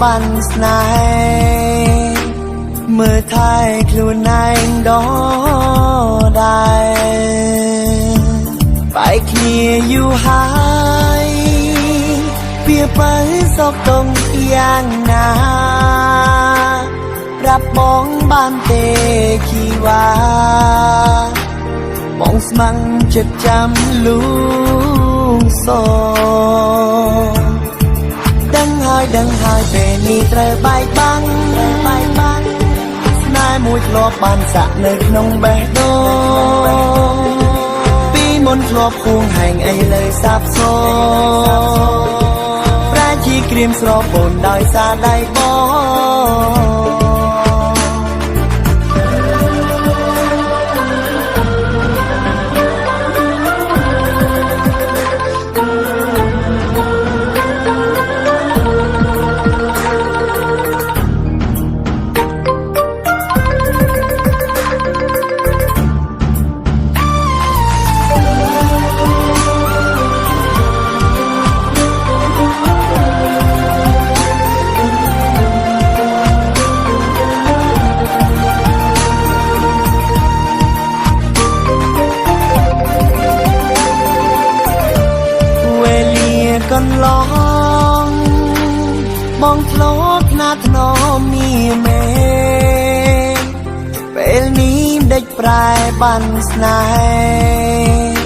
បានស្នេហ៍មើលថែខ្លួនឯងដល់ដែរបែកគ្នាយូរហើយវាបើសោកតុងយ៉ាងណាប្រាប់បងបានទេជីវ៉ាបងស្ម័គ្រចិត្តចាំលូងសដឹងហើយពេលនេះត្រូវបែកបាំងស្នេហ៍មួយធ្លាប់បានសាក់នៅក្នុងបេះដូងពីមុនធ្លាប់គួងហែងអីលើសាបសូប្រែជាក្រៀមស្រពោនដោយសារដៃបងកន្លងបងធ្លាប់ណាត់ធ្នមមានមេពេលនេះដេចប្រែបានស្នេហ៍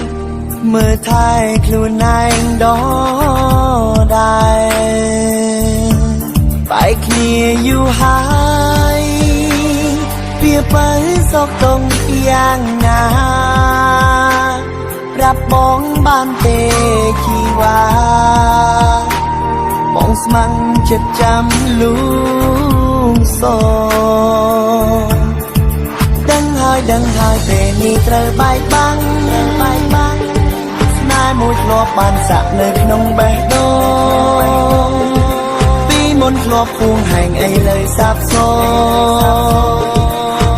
មើលថែខ្លួនឯងដល់ដែរបែកគ្នាយូរហើយវាបើសោកតុងយ៉ាងណាប្រាប់បងបានទេជីវ៉ាបងស្ម័គ្រចិត្តចាំលូងសដឹងហើយពេលនេះត្រូវបែកបាំងស្នេហ៍មួយធ្លាប់បានសាក់នៅក្នុងបេះដូងពីមុនធ្លាប់គួងហែងអីលើសាបសូ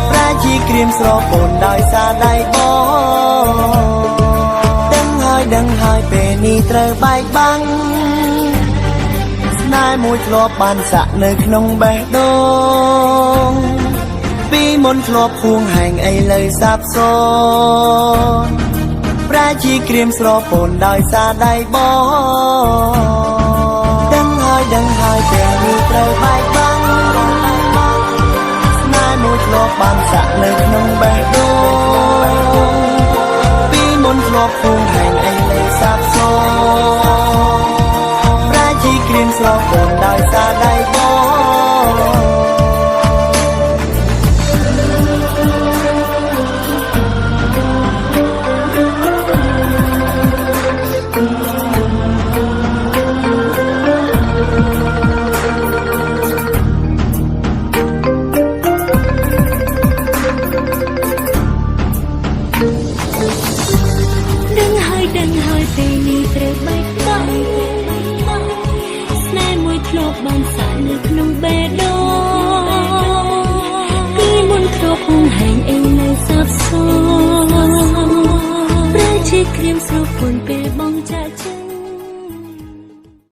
ប្រែជាក្រៀមស្រពោនដោយសារដៃបងដឹងហើយពេលនេះត្រូវបែកបាំងស្នេហ៍មួយធ្លាប់បានសាក់នៅក្នុងបេះដូងពីមុនធ្លាប់គួងហែងអីលើសាបសូប្រែជាក្រៀមស្រពោនដោយសារដៃបងដឹងហើយពេលនេះត្រូវបែកបាំងស្នេហ៍មួយធ្លាប់បានសាក់នៅក្នុងបេះដូងពីមុនធ្លាប់គួងហែងអីលើសាប